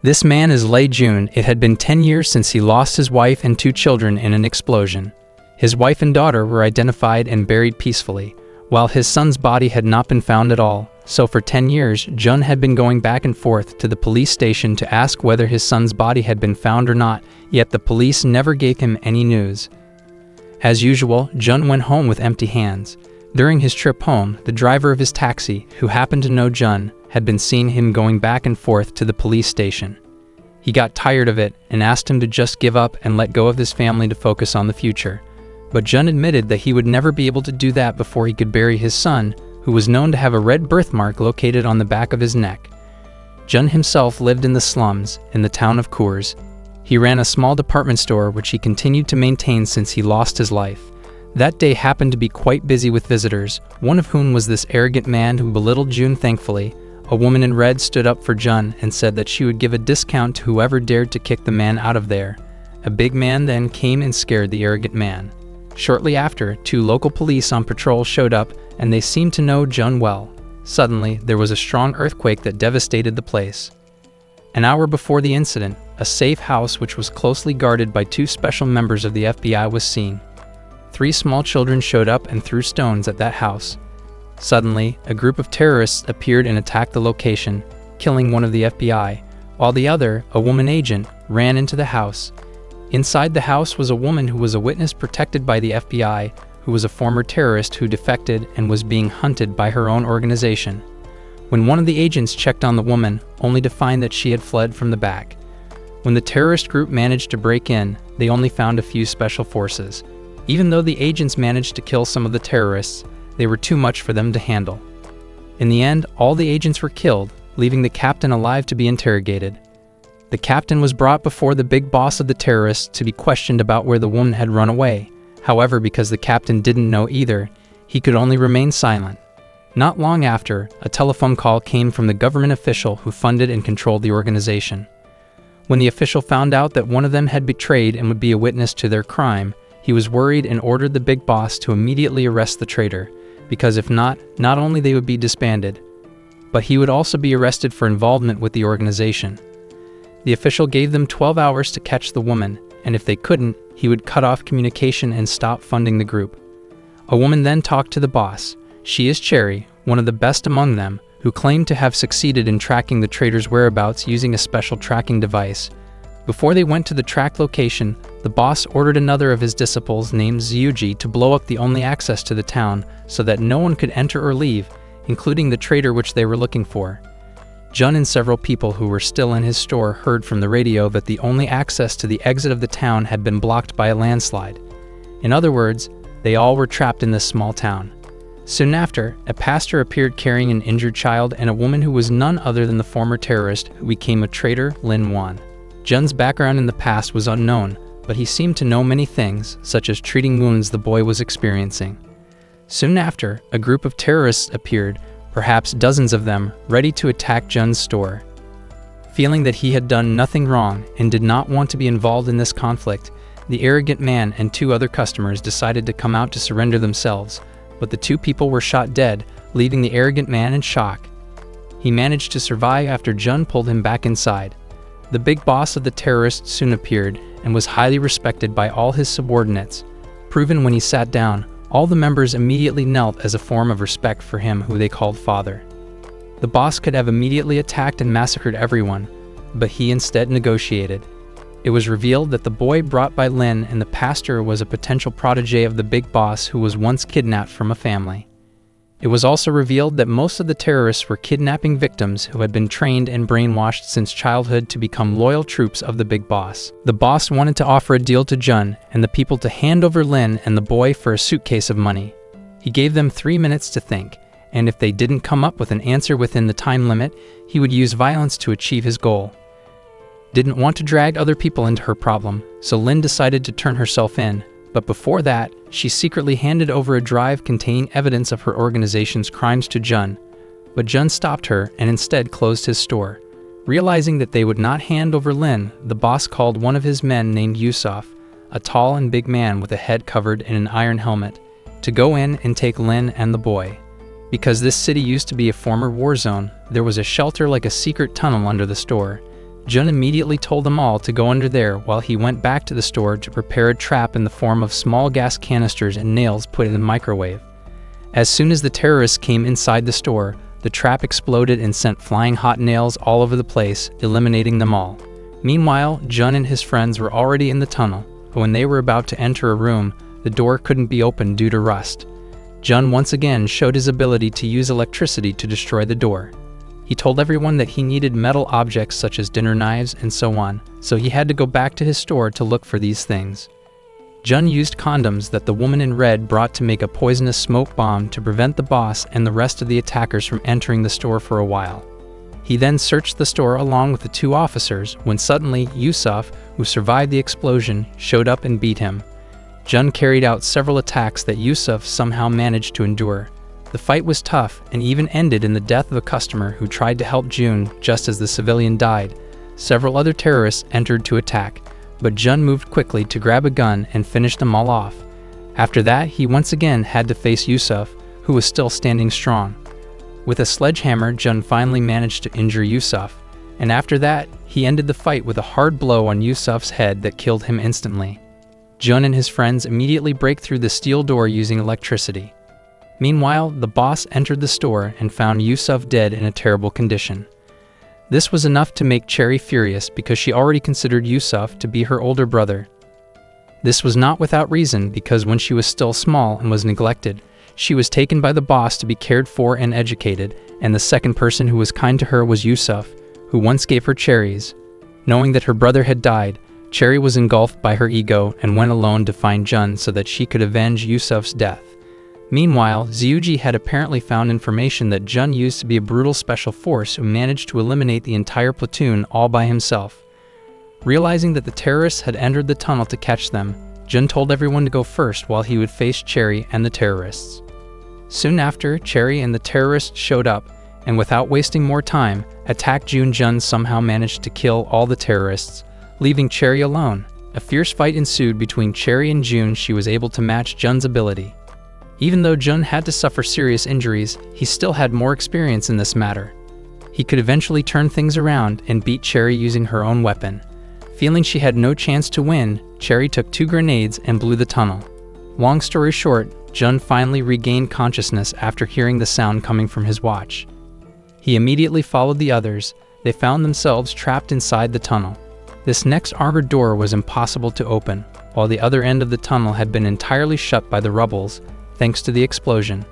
This man is Lei Jun. It had been 10 years since he lost his wife and 2 children in an explosion. His wife and daughter were identified and buried peacefully, while his son's body had not been found at all. So for 10 years, Jun had been going back and forth to the police station to ask whether his son's body had been found or not, yet the police never gave him any news. As usual, Jun went home with empty hands. During his trip home, the driver of his taxi, who happened to know Jun, had been seeing him going back and forth to the police station. He got tired of it and asked him to just give up and let go of his family to focus on the future. But Jun admitted that he would never be able to do that before he could bury his son, who was known to have a red birthmark located on the back of his neck. Jun himself lived in the slums in the town of Coors. He ran a small department store which he continued to maintain since he lost his life. That day happened to be quite busy with visitors, one of whom was this arrogant man who belittled Jun. Thankfully, a woman in red stood up for Jun and said that she would give a discount to whoever dared to kick the man out of there. A big man then came and scared the arrogant man. Shortly after, 2 local police on patrol showed up, and they seemed to know Jun well. Suddenly, there was a strong earthquake that devastated the place. An hour before the incident, a safe house which was closely guarded by 2 special members of the FBI was seen. 3 small children showed up and threw stones at that house. Suddenly, a group of terrorists appeared and attacked the location, killing one of the FBI, while the other, a woman agent, ran into the house. Inside the house was a woman who was a witness protected by the FBI, who was a former terrorist who defected and was being hunted by her own organization. When one of the agents checked on the woman, only to find that she had fled from the back. When the terrorist group managed to break in, they only found a few special forces. Even though the agents managed to kill some of the terrorists, they were too much for them to handle. In the end, all the agents were killed, leaving the captain alive to be interrogated. The captain was brought before the big boss of the terrorists to be questioned about where the woman had run away. However, because the captain didn't know either, he could only remain silent. Not long after, a telephone call came from the government official who funded and controlled the organization. When the official found out that one of them had betrayed and would be a witness to their crime, he was worried and ordered the big boss to immediately arrest the traitor, because if not only they would be disbanded, but he would also be arrested for involvement with the organization. The official gave them 12 hours to catch the woman, and if they couldn't, he would cut off communication and stop funding the group. A woman then talked to the boss. She is Cherry, one of the best among them, who claimed to have succeeded in tracking the traitor's whereabouts using a special tracking device. Before they went to the track location, the boss ordered another of his disciples named Zyuji to blow up the only access to the town so that no one could enter or leave, including the traitor which they were looking for. Jun and several people who were still in his store heard from the radio that the only access to the exit of the town had been blocked by a landslide. In other words, they all were trapped in this small town. Soon after, a pastor appeared carrying an injured child and a woman who was none other than the former terrorist who became a traitor, Lin Wan. Jun's background in the past was unknown, but he seemed to know many things, such as treating wounds the boy was experiencing. Soon after, a group of terrorists appeared, perhaps dozens of them, ready to attack Jun's store. Feeling that he had done nothing wrong and did not want to be involved in this conflict, the arrogant man and 2 other customers decided to come out to surrender themselves, but the 2 people were shot dead, leaving the arrogant man in shock. He managed to survive after Jun pulled him back inside. The big boss of the terrorists soon appeared and was highly respected by all his subordinates. Proven when he sat down, all the members immediately knelt as a form of respect for him who they called father. The boss could have immediately attacked and massacred everyone, but he instead negotiated. It was revealed that the boy brought by Lin and the pastor was a potential protege of the big boss who was once kidnapped from a family. It was also revealed that most of the terrorists were kidnapping victims who had been trained and brainwashed since childhood to become loyal troops of the big boss. The boss wanted to offer a deal to Jun and the people to hand over Lin and the boy for a suitcase of money. He gave them 3 minutes to think, and if they didn't come up with an answer within the time limit, he would use violence to achieve his goal. Didn't want to drag other people into her problem, so Lin decided to turn herself in. But before that, she secretly handed over a drive containing evidence of her organization's crimes to Jun. But Jun stopped her and instead closed his store. Realizing that they would not hand over Lin, the boss called one of his men named Yusuf, a tall and big man with a head covered in an iron helmet, to go in and take Lin and the boy. Because this city used to be a former war zone, there was a shelter like a secret tunnel under the store. Jun immediately told them all to go under there while he went back to the store to prepare a trap in the form of small gas canisters and nails put in the microwave. As soon as the terrorists came inside the store, the trap exploded and sent flying hot nails all over the place, eliminating them all. Meanwhile, Jun and his friends were already in the tunnel, but when they were about to enter a room, the door couldn't be opened due to rust. Jun once again showed his ability to use electricity to destroy the door. He told everyone that he needed metal objects such as dinner knives and so on, so he had to go back to his store to look for these things. Jun used condoms that the woman in red brought to make a poisonous smoke bomb to prevent the boss and the rest of the attackers from entering the store for a while. He then searched the store along with the two officers when suddenly Yusuf, who survived the explosion, showed up and beat him. Jun carried out several attacks that Yusuf somehow managed to endure. The fight was tough and even ended in the death of a customer who tried to help Jun just as the civilian died. Several other terrorists entered to attack, but Jun moved quickly to grab a gun and finish them all off. After that, he once again had to face Yusuf, who was still standing strong. With a sledgehammer, Jun finally managed to injure Yusuf, and after that, he ended the fight with a hard blow on Yusuf's head that killed him instantly. Jun and his friends immediately break through the steel door using electricity. Meanwhile, the boss entered the store and found Yusuf dead in a terrible condition. This was enough to make Cherry furious because she already considered Yusuf to be her older brother. This was not without reason because when she was still small and was neglected, she was taken by the boss to be cared for and educated, and the second person who was kind to her was Yusuf, who once gave her cherries. Knowing that her brother had died, Cherry was engulfed by her ego and went alone to find Jun so that she could avenge Yusuf's death. Meanwhile, Zyuji had apparently found information that Jun used to be a brutal special force who managed to eliminate the entire platoon all by himself. Realizing that the terrorists had entered the tunnel to catch them, Jun told everyone to go first while he would face Cherry and the terrorists. Soon after, Cherry and the terrorists showed up, and without wasting more time, attacked Jun. Jun somehow managed to kill all the terrorists, leaving Cherry alone. A fierce fight ensued between Cherry and Jun. She was able to match Jun's ability. Even though Jun had to suffer serious injuries, he still had more experience in this matter. He could eventually turn things around and beat Cherry using her own weapon. Feeling she had no chance to win, Cherry took 2 grenades and blew the tunnel. Long story short, Jun finally regained consciousness after hearing the sound coming from his watch. He immediately followed the others. They found themselves trapped inside the tunnel. This next armored door was impossible to open, while the other end of the tunnel had been entirely shut by the rubbles, thanks to the explosion.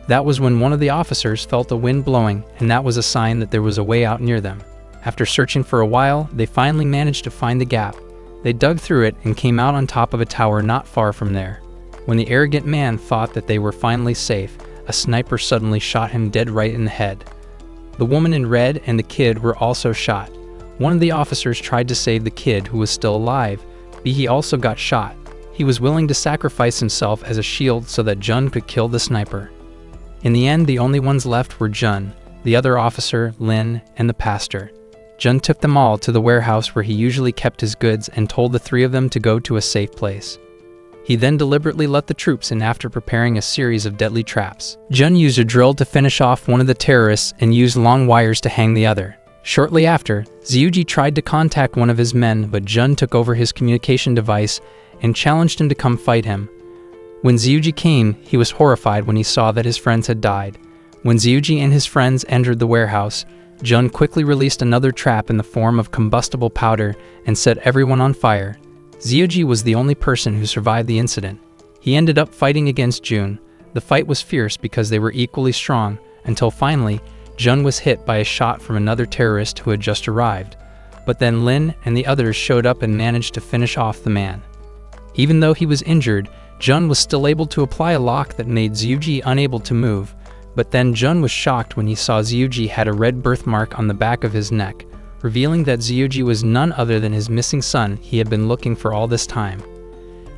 That was when one of the officers felt a wind blowing, and that was a sign that there was a way out near them. After searching for a while, they finally managed to find the gap. They dug through it and came out on top of a tower not far from there. When the arrogant man thought that they were finally safe, a sniper suddenly shot him dead right in the head. The woman in red and the kid were also shot. One of the officers tried to save the kid who was still alive, but he also got shot. He was willing to sacrifice himself as a shield so that Jun could kill the sniper. In the end, the only ones left were Jun, the other officer, Lin, and the pastor. Jun took them all to the warehouse where he usually kept his goods and told the 3 of them to go to a safe place. He then deliberately let the troops in after preparing a series of deadly traps. Jun used a drill to finish off one of the terrorists and used long wires to hang the other. Shortly after, Zyuji tried to contact one of his men, but Jun took over his communication device and challenged him to come fight him. When Zyuji came, he was horrified when he saw that his friends had died. When Zyuji and his friends entered the warehouse, Jun quickly released another trap in the form of combustible powder and set everyone on fire. Zyuji was the only person who survived the incident. He ended up fighting against Jun. The fight was fierce because they were equally strong, until finally, Jun was hit by a shot from another terrorist who had just arrived. But then Lin and the others showed up and managed to finish off the man. Even though he was injured, Jun was still able to apply a lock that made Zyuji unable to move, but then Jun was shocked when he saw Zyuji had a red birthmark on the back of his neck, revealing that Zyuji was none other than his missing son he had been looking for all this time.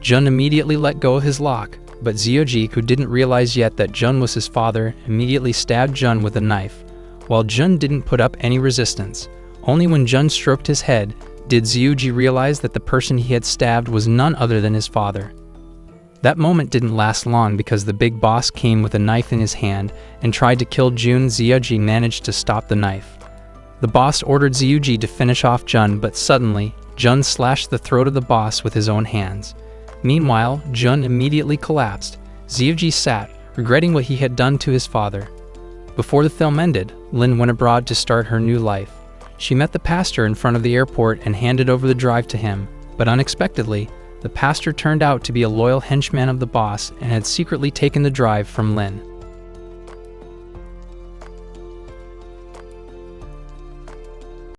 Jun immediately let go of his lock, but Zyuji, who didn't realize yet that Jun was his father, immediately stabbed Jun with a knife. While Jun didn't put up any resistance, only when Jun stroked his head did Zyuji realize that the person he had stabbed was none other than his father. That moment didn't last long because the big boss came with a knife in his hand and tried to kill Jun. Zyuji managed to stop the knife. The boss ordered Zyuji to finish off Jun, but suddenly, Jun slashed the throat of the boss with his own hands. Meanwhile, Jun immediately collapsed. Zyuji sat, regretting what he had done to his father. Before the film ended, Lin went abroad to start her new life. She met the pastor in front of the airport and handed over the drive to him, but unexpectedly, the pastor turned out to be a loyal henchman of the boss and had secretly taken the drive from Lin.